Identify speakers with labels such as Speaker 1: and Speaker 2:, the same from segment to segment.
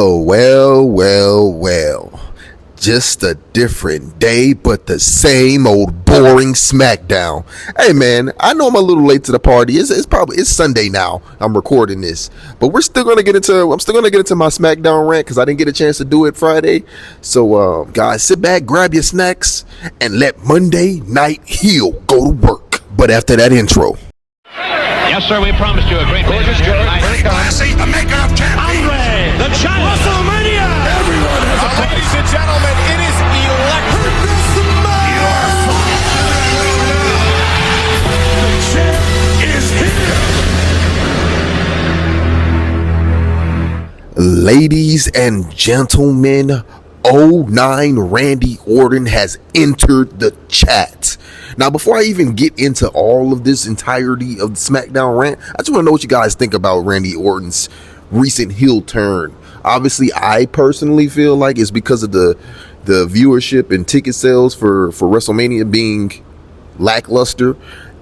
Speaker 1: Well. Just a different day, but the old boring SmackDown. Hey man, I know I'm a little late to the party. It's Sunday now. I'm recording this, but I'm still gonna get into my SmackDown rant because I didn't get a chance to do it Friday. So guys, sit back, grab your snacks, and let Monday Night Heel go to work. But after that intro.
Speaker 2: Yes, sir, we promised you a great
Speaker 3: gorgeous George. Very classy, the maker of champions.
Speaker 2: Andre, the giant. WrestleMania.
Speaker 3: Everyone has a
Speaker 4: ladies and gentlemen, it is electric.
Speaker 3: The champ is here.
Speaker 1: Ladies and gentlemen, 09 Randy Orton has entered the chat. Now, before I even get into all of this entirety of the SmackDown rant, I just want to know what you guys think about Randy Orton's recent heel turn. Obviously, I personally feel like it's because of the viewership and ticket sales for WrestleMania being lackluster,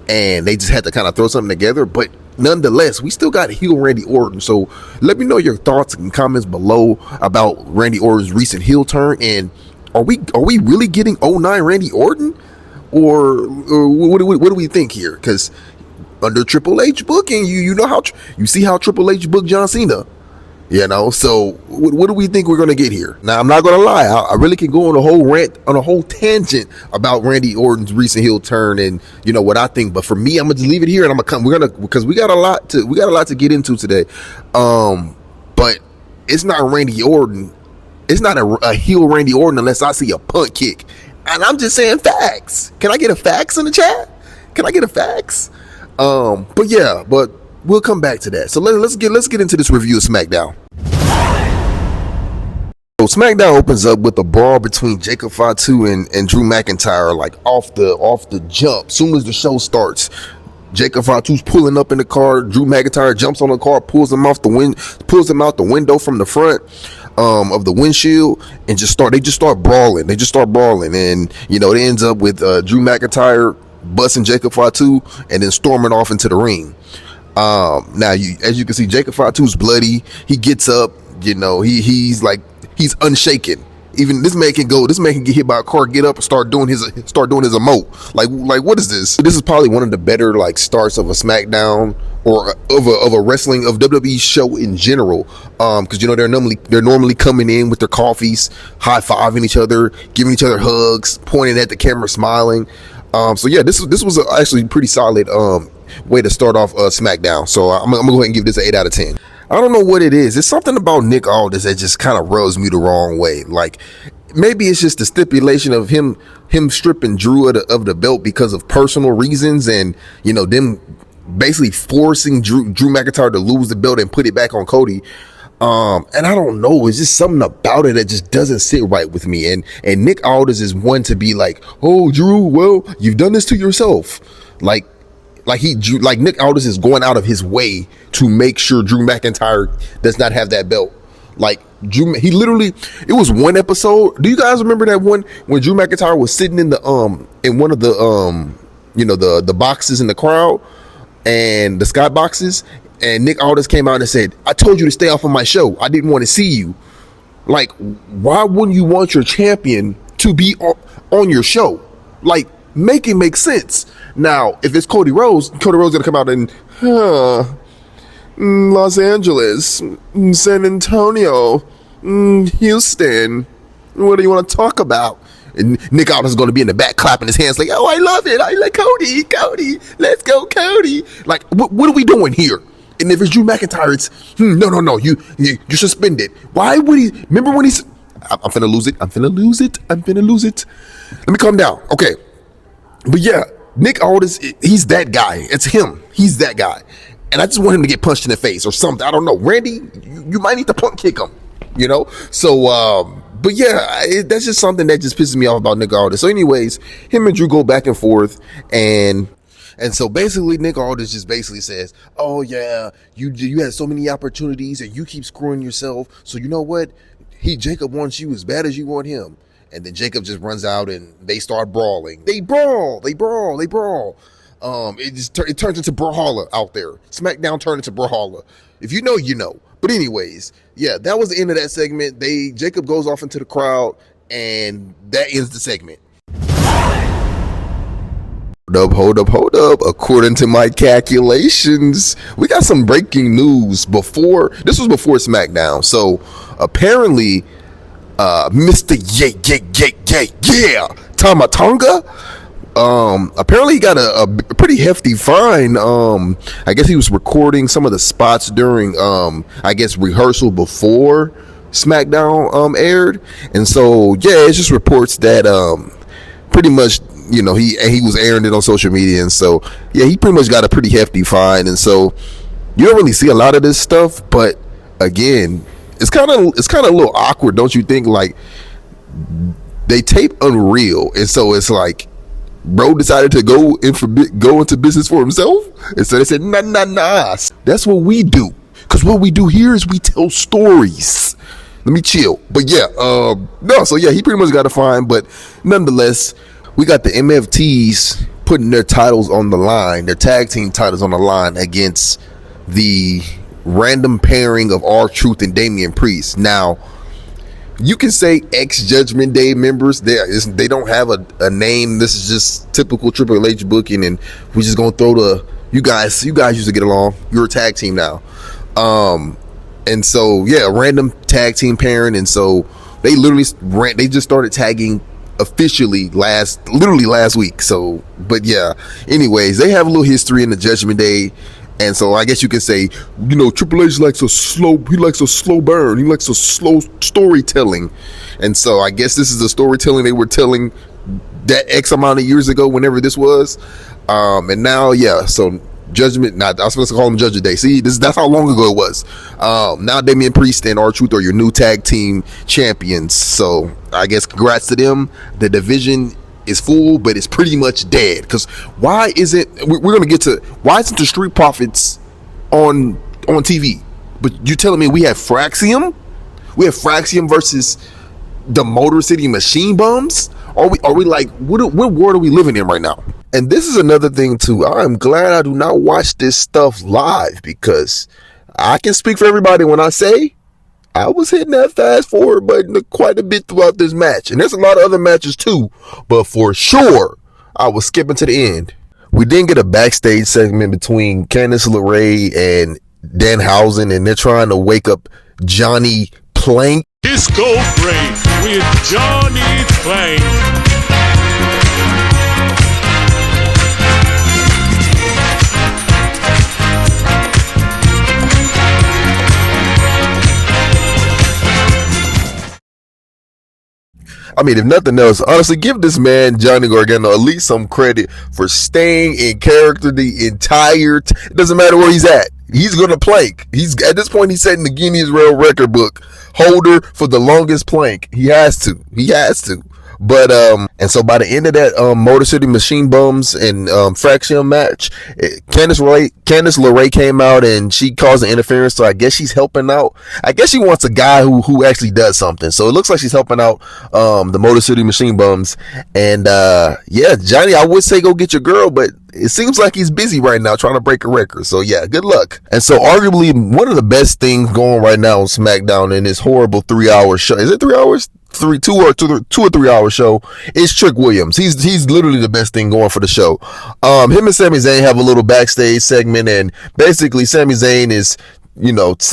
Speaker 1: and they just had to kind of throw something together. But nonetheless, we still got heel Randy Orton. So let me know your thoughts and comments below about Randy Orton's recent heel turn. And are we really getting 09 Randy Orton? Or what do we think here? Because under Triple H booking, you know how you see how Triple H booked John Cena, you know. So what do we think we're gonna get here? Now I'm not gonna lie, I really can go on a whole rant, on a whole tangent about Randy Orton's recent heel turn and you know what I think. But for me, I'm gonna just leave it here and because we got a lot to get into today. But it's not Randy Orton. It's not a heel Randy Orton unless I see a punt kick. And I'm just saying facts. Can I get a facts in the chat? Can I get a facts? But we'll come back to that. So let's get into this review of SmackDown. So SmackDown opens up with a brawl between Jacob Fatu and Drew McIntyre, like off the jump. Soon as the show starts, Jacob Fatu's pulling up in the car. Drew McIntyre jumps on the car, pulls him out the window from the front of the windshield, and they just start brawling. And you know, it ends up with Drew McIntyre busting Jacob Fatu and then storming off into the ring. Now as you can see, Jacob Fatu's bloody. He gets up, you know, he's unshaken. Even this man can get hit by a car, get up and start doing his emote. Like what is this? This is probably one of the better like starts of a SmackDown or of a wrestling of WWE show in general. Because you know they're normally coming in with their coffees, high-fiving each other, giving each other hugs, pointing at the camera, smiling. So yeah, this was actually pretty solid way to start off SmackDown. So I'm gonna go ahead and give this an 8 out of 10. I don't know what it is. It's something about Nick Aldis that just kind of rubs me the wrong way. Like maybe it's just the stipulation of him stripping Drew of the belt because of personal reasons, and you know them basically forcing Drew McIntyre to lose the belt and put it back on Cody. And I don't know, it's just something about it that just doesn't sit right with me. And Nick Aldis is one to be like, oh Drew, well, you've done this to yourself. Like Nick Aldis is going out of his way to make sure Drew McIntyre does not have that belt. Like it was one episode. Do you guys remember that one when Drew McIntyre was sitting in one of the the boxes in the crowd and the sky boxes, and Nick Aldis came out and said, I told you to stay off of my show. I didn't want to see you. Like, why wouldn't you want your champion to be on your show? Like, make it make sense. Now, if it's Cody Rhodes gonna come out and Los Angeles, San Antonio, Houston, what do you want to talk about? And Nick Aldis is going to be in the back clapping his hands like, oh, I love it. I like Cody, let's go Cody. Like, what are we doing here? And if it's Drew McIntyre, it's no, you're suspended. Why would he? Remember when he's? I'm finna lose it. Let me calm down. Okay, but yeah, Nick Aldis, he's that guy. It's him. He's that guy. And I just want him to get punched in the face or something. I don't know. Randy, you might need to punt kick him, you know? So, but yeah, that's just something that just pisses me off about Nick Aldis. So anyways, him and Drew go back and forth, and so basically Nick Aldis just basically says, oh yeah, you had so many opportunities and you keep screwing yourself. So you know what? Jacob wants you as bad as you want him. And then Jacob just runs out and they start brawling. They brawl. It turns into brawlhalla out there. SmackDown turned into brawlhalla. If you know, you know. But anyways, yeah, that was the end of that segment. Jacob goes off into the crowd, and that ends the segment. Hold up. According to my calculations, we got some breaking news this was before SmackDown. So apparently, Mr. Tama Tonga, apparently he got a pretty hefty fine. I guess he was recording some of the spots during, I guess, rehearsal before SmackDown aired. And so, yeah, it's just reports that pretty much, he was airing it on social media. And so, yeah, he pretty much got a pretty hefty fine. And so you don't really see a lot of this stuff, but again, it's kind of a little awkward, don't you think? Like, they tape Unreal, and so it's like, bro decided to go into business for himself, and so they said, nah, that's what we do, because what we do here is we tell stories. Let me chill. But yeah, no, so yeah, he pretty much got a fine, but nonetheless, we got the MFTs putting their titles on the line, their tag team titles on the line against the random pairing of R-Truth and Damian Priest. Now, you can say ex-Judgment Day members. They don't have a name. This is just typical Triple H booking, and we're just gonna throw you guys used to get along. You're a tag team now. And so, yeah, random tag team pairing. And so they just started tagging officially last week. So, but yeah, anyways, they have a little history in the Judgment Day. And so I guess you could say, Triple H likes a slow burn. He likes a slow storytelling. And so I guess this is the storytelling they were telling that X amount of years ago, whenever this was. And now, yeah, so Judgment, I was supposed to call him Judgment Day. See, that's how long ago it was. Now Damian Priest and R-Truth are your new tag team champions. So I guess congrats to them. The division is full, but it's pretty much dead. Because why isn't the Street Profits on TV? But you're telling me we have Fraxium? We have Fraxium versus the Motor City Machine Bums? Are we like, what world are we living in right now? And this is another thing too. I'm glad I do not watch this stuff live, because I can speak for everybody when I say I was hitting that fast forward button quite a bit throughout this match. And there's a lot of other matches too, but for sure, I was skipping to the end. We didn't get a backstage segment between Candice LeRae and Danhausen, and they're trying to wake up Johnny Plank.
Speaker 3: Disco break with Johnny Plank.
Speaker 1: I mean, if nothing else, honestly, give this man, Johnny Gargano, at least some credit for staying in character the entire it doesn't matter where he's at. He's going to plank. At this point, he's setting the Guinness World Record book holder for the longest plank. He has to. But, and so by the end of that, Motor City Machine Bums and, Fraction match, Candice LeRae came out and she caused an interference. So I guess she's helping out. I guess she wants a guy who actually does something. So it looks like she's helping out, the Motor City Machine Bums. And, yeah, Johnny, I would say go get your girl, but it seems like he's busy right now trying to break a record. So yeah, good luck. And so arguably one of the best things going right now on SmackDown in this horrible 3-hour show. Is it 3 hours? 2 or 3 hour show is Trick Williams. He's literally the best thing going for the show. Him and Sami Zayn have a little backstage segment, and basically Sami Zayn is,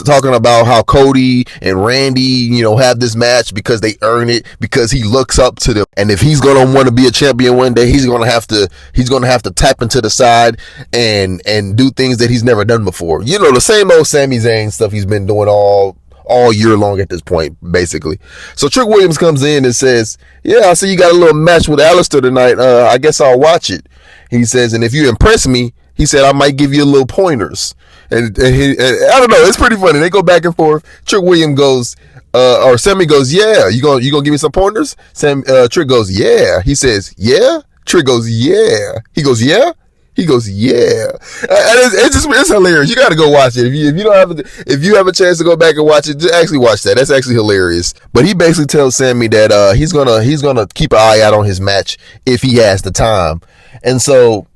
Speaker 1: talking about how Cody and Randy, have this match because they earn it, because he looks up to them. And if he's going to want to be a champion one day, he's going to have to tap into the side and do things that he's never done before. The same old Sami Zayn stuff he's been doing all year long at this point, basically. So Trick Williams comes in and says, yeah, I see you got a little match with Alistair tonight. I guess I'll watch it. He says, and if you impress me, he said, I might give you a little pointers. And I don't know, it's pretty funny. They go back and forth. Trick Williams goes, or Sammy goes, yeah, you gonna give me some pointers? Trick goes, yeah. He says, yeah. Trick goes, yeah. He goes, yeah. He goes, yeah. It's hilarious. You got to go watch it. If you have a chance to go back and watch it, just actually watch that. That's actually hilarious. But he basically tells Sammy that he's gonna keep an eye out on his match if he has the time. And so,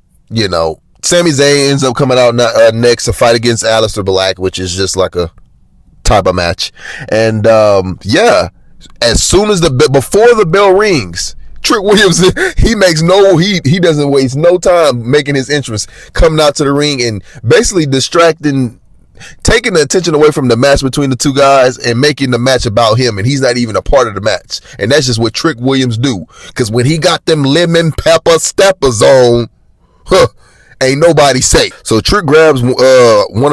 Speaker 1: Sami Zayn ends up coming out next to fight against Aleister Black, which is just like a type of match. And yeah, as soon as before the bell rings, Trick Williams, he doesn't waste no time making his entrance, coming out to the ring and basically taking the attention away from the match between the two guys and making the match about him, and he's not even a part of the match. And that's just what Trick Williams do, because when he got them lemon pepper steppers on, ain't nobody safe. So Trick grabs one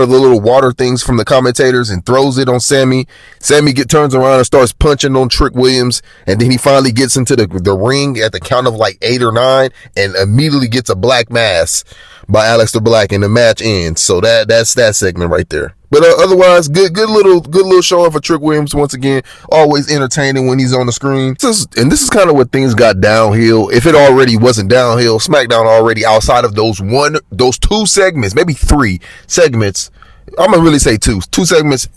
Speaker 1: of the little water things from the commentators and throws it on Sammy. Sammy turns around and starts punching on Trick Williams, and then he finally gets into the ring at the count of like 8 or 9 and immediately gets a black mass by Aleister Black, and the match ends. So that's that segment right there. But otherwise, good little showing for Trick Williams once again. Always entertaining when he's on the screen. And this is kind of what things got downhill. If it already wasn't downhill, SmackDown already, outside of those 2 segments, maybe 3 segments, I'm gonna really say 2 segments,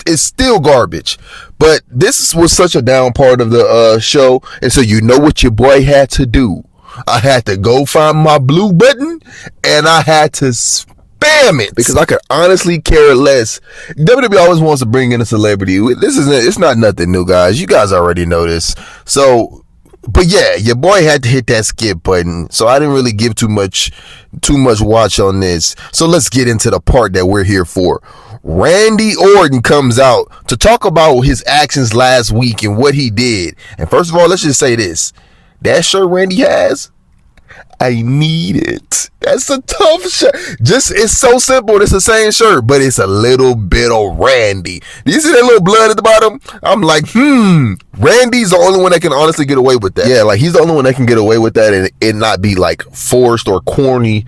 Speaker 1: is still garbage. But this was such a down part of the show, and so you know what your boy had to do. I had to go find my blue button, and I had to spam it, because I could honestly care less. WWE always wants to bring in a celebrity. It's not nothing new, guys. You guys already know this. So, but yeah, your boy had to hit that skip button. So I didn't really give too much watch on this. So let's get into the part that we're here for. Randy Orton comes out to talk about his actions last week and what he did. And first of all, let's just say this. That shirt Randy has, I need it. That's a tough shirt. It's so simple. It's the same shirt, but it's a little bit of Randy. Do you see that little blood at the bottom? I'm like, Randy's the only one that can honestly get away with that. Yeah, like he's the only one that can get away with that and it not be like forced or corny.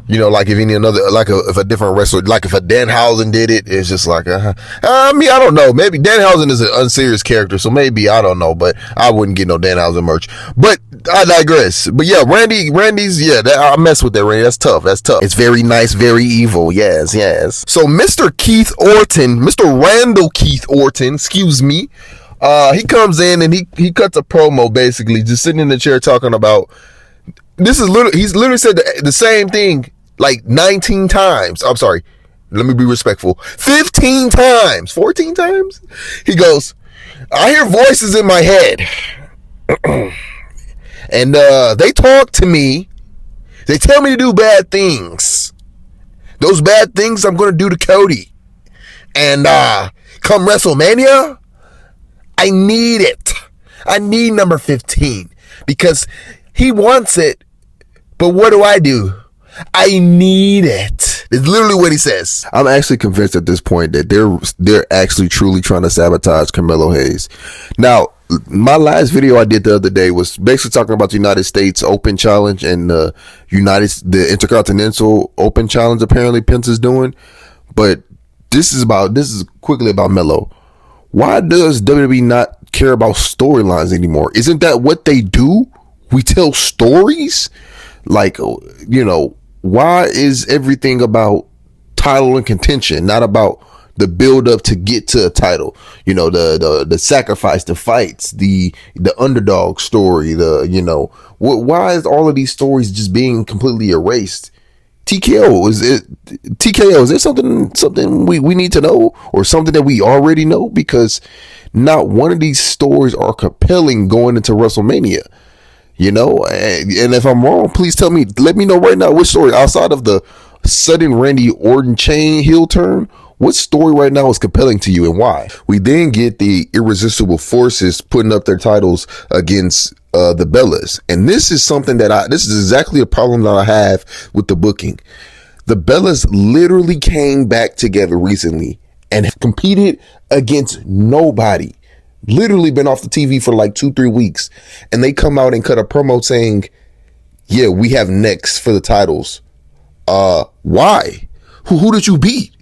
Speaker 1: Like if a different wrestler, like if a Danhausen did it, it's just like, I don't know. Maybe Danhausen is an unserious character, so maybe, I don't know, but I wouldn't get no Danhausen merch. But I digress. But yeah, I mess with that, Randy. That's tough. It's very nice, very evil. Yes. So Mr. Randall Keith Orton, excuse me, he comes in and he cuts a promo, basically, just sitting in the chair talking about, he's literally said the same thing like 19 times. I'm sorry. Let me be respectful. 15 times. 14 times? He goes, I hear voices in my head. And they talk to me. They tell me to do bad things. Those bad things I'm going to do to Cody. And come WrestleMania, I need it. I need number 15 because he wants it. But what do? I need it. It's literally what he says. I'm actually convinced at this point that they're actually truly trying to sabotage Carmelo Hayes. Now, my last video I did the other day was basically talking about the United States Open Challenge and the Intercontinental Open Challenge apparently Pence is doing. But this is quickly about Melo. Why does WWE not care about storylines anymore? Isn't that what they do? We tell stories? Like, why is everything about title and contention, not about the build up to get to a title? The sacrifice, the fights, the underdog story, why is all of these stories just being completely erased? TKO, is there something we need to know, or something that we already know? Because not one of these stories are compelling going into WrestleMania. And if I'm wrong, please let me know right now which story, outside of the sudden Randy Orton chain heel turn, what story right now is compelling to you and why? We then get the Irresistible Forces putting up their titles against the Bellas. And this is something this is exactly a problem that I have with the booking. The Bellas literally came back together recently and competed against nobody. Literally been off the TV for like 2-3 weeks, and they come out and cut a promo saying, yeah, we have next for the titles. Why? Who did you beat?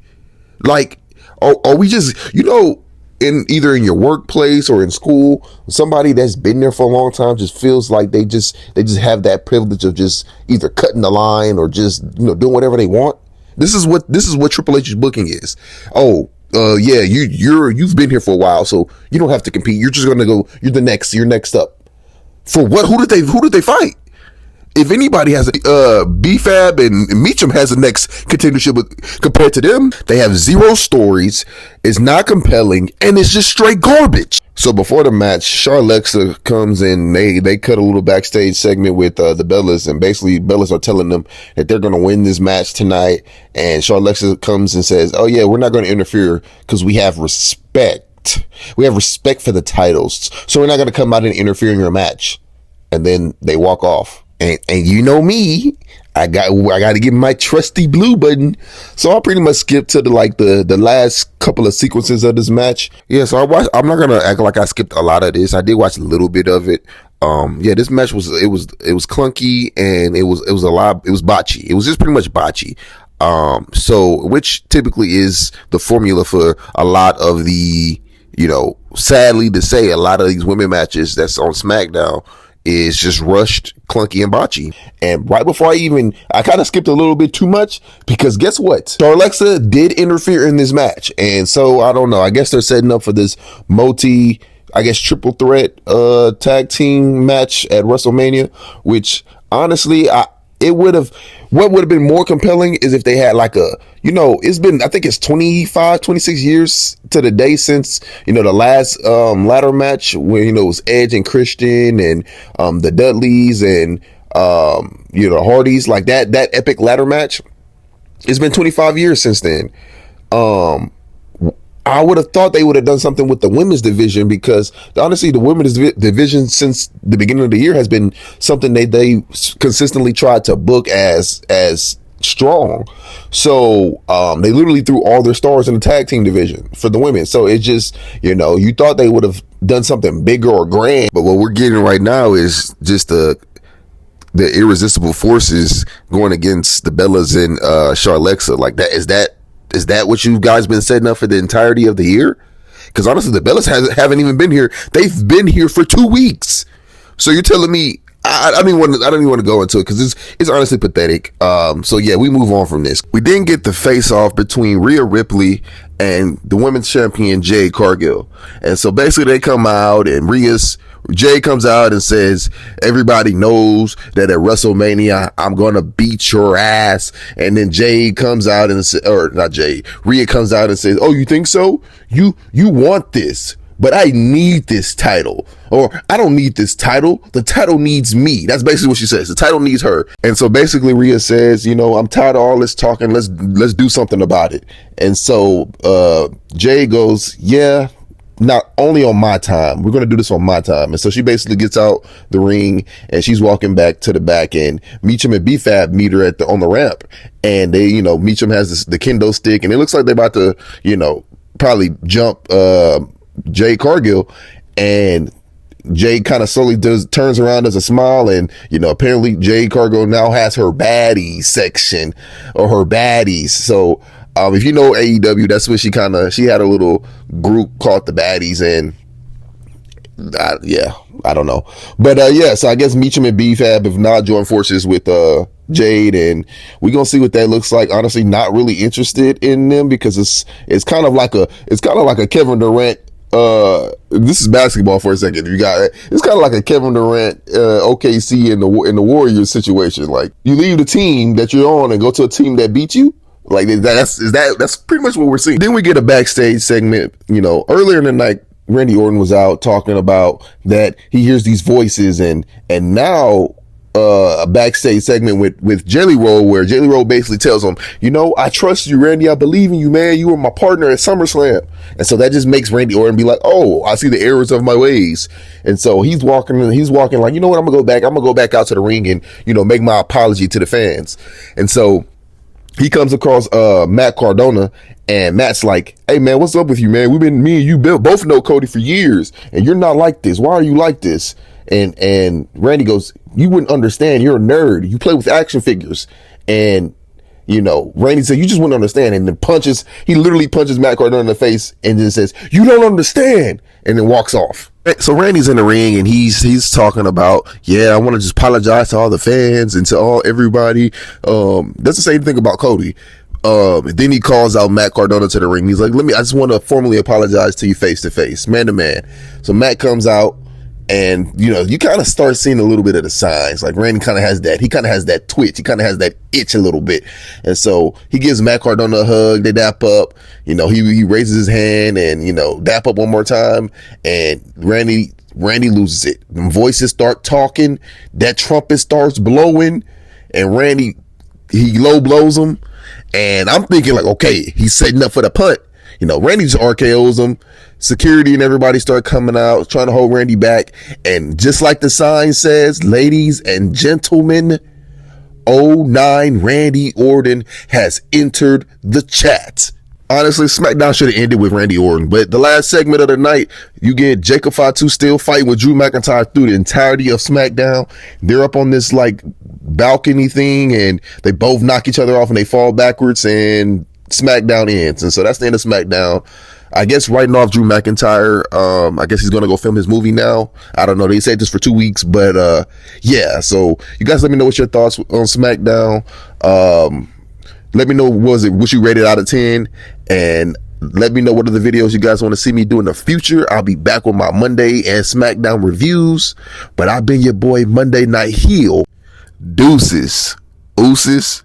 Speaker 1: Like, are we just, in either in your workplace or in school, somebody that's been there for a long time just feels like they just have that privilege of just either cutting the line or just, doing whatever they want. This is what Triple H's booking is. You've been here for a while, so you don't have to compete. You're just gonna go. You're next up. For what? Who did they fight? if anybody has B-Fab and Meacham has the next contendership compared to them, they have zero stories. It's not compelling, and it's just straight garbage. So before the match, Charlexa comes in. They cut a little backstage segment with the Bellas, and basically Bellas are telling them that they're going to win this match tonight. And Charlexa comes and says, "Oh yeah, we're not going to interfere because we have respect. We have respect for the titles, so we're not going to come out and interfere in your match." And then they walk off. And you know me, I got to get my trusty blue button. So I pretty much skipped to the last couple of sequences of this match. Yeah, so I'm not gonna act like I skipped a lot of this. I did watch a little bit of it. Yeah, this match was clunky, and it was botchy. It was just pretty much botchy. So which typically is the formula for a lot of the, sadly to say, a lot of these women matches that's on SmackDown is just rushed, clunky, and botchy. And right before I kind of skipped a little bit too much, because guess what? Charlexa did interfere in this match. And so, I don't know. I guess they're setting up for this triple threat tag team match at WrestleMania, which honestly, what would have been more compelling is if they had it's been, I think it's 25, 26 years to the day since, the last ladder match where, it was Edge and Christian and the Dudleys and, the Hardys, like that epic ladder match. It's been 25 years since then. I would have thought they would have done something with the women's division, because honestly, the women's division since the beginning of the year has been something they consistently tried to book as strong. So they literally threw all their stars in the tag team division for the women. So it just, you thought they would have done something bigger or grand. But what we're getting right now is just the irresistible forces going against the Bellas and Charlexa. Like that. Is that what you guys been setting up for the entirety of the year? Because honestly, the Bellas haven't even been here. They've been here for 2 weeks. So you're telling me I don't even want to go into it, because it's honestly pathetic. So yeah, we move on from this. We didn't get the face off between Rhea Ripley and the women's champion Jade Cargill. And so basically they come out, and Jay comes out and says, everybody knows that at WrestleMania, I'm going to beat your ass. And then Rhea comes out and says, oh, you think so? You want this, but I need this title. Or I don't need this title. The title needs me. That's basically what she says. The title needs her. And so basically Rhea says, I'm tired of all this talking. Let's do something about it. And so, Jay goes, yeah, not only on my time, we're going to do this on my time. And so she basically gets out the ring, and she's walking back to the back, and Meacham and B-Fab meet her on the ramp. And they, Meacham has the kendo stick, and it looks like they're about to, probably jump, Jade Cargill, and Jade kind of slowly turns around, does a smile, and apparently Jade Cargill now has her baddies section, or her baddies. So if you know AEW, that's what she had a little group called the Baddies, and I don't know, but so I guess Meacham and B-Fab have not joined forces with Jade, and we're gonna see what that looks like. Honestly, not really interested in them, because it's kind of like a Kevin Durant. This is basketball for a second. It's kind of like a Kevin Durant, OKC in the Warriors situation. Like, you leave the team that you're on and go to a team that beat you. Like, that's pretty much what we're seeing. Then we get a backstage segment. Earlier in the night, Randy Orton was out talking about that he hears these voices, and now a backstage segment with Jelly Roll, where Jelly Roll basically tells him, I trust you, Randy. I believe in you, man. You were my partner at SummerSlam. And so that just makes Randy Orton be like, oh, I see the errors of my ways. And so he's walking like, you know what? I'm going to go back out to the ring and, make my apology to the fans. And so he comes across Matt Cardona, and Matt's like, hey man, what's up with you, man? Me and you both know Cody for years, and you're not like this. Why are you like this? And Randy goes, you wouldn't understand. You're a nerd. You play with action figures. And, Randy said, you just wouldn't understand. And then he literally punches Matt Cardona in the face, and then says, you don't understand. And then walks off. So Randy's in the ring, and he's talking about, I want to just apologize to all the fans and to everybody. That's the same thing about Cody. Then he calls out Matt Cardona to the ring. He's like, I just want to formally apologize to you face to face, man to man. So Matt comes out, And, you know, you kind of start seeing a little bit of the signs. Like Randy kind of has that. He kind of has that twitch. He kind of has that itch a little bit. And so he gives Matt Cardona a hug. They dap up. You know, he raises his hand and, you know, dap up one more time. And Randy loses it. The voices start talking. That trumpet starts blowing. And Randy, he low blows him. And I'm thinking like, okay, he's setting up for the punt. You know, Randy just RKOs him. Security and everybody start coming out, trying to hold Randy back. And just like the sign says, ladies and gentlemen, 09 Randy Orton has entered the chat. Honestly, SmackDown should have ended with Randy Orton. But the last segment of the night, you get Jacob Fatu still fighting with Drew McIntyre through the entirety of SmackDown. They're up on this like balcony thing and they both knock each other off and they fall backwards and SmackDown ends. And so that's the end of SmackDown. I guess writing off Drew McIntyre. I guess he's going to go film his movie now. I don't know. They said this for 2 weeks, but yeah. So you guys let me know what's your thoughts on SmackDown. Let me know what you rated out of 10, and let me know what other videos you guys want to see me do in the future. I'll be back with my Monday and SmackDown reviews, but I've been your boy Monday Night Heel. Deuces. Ooses.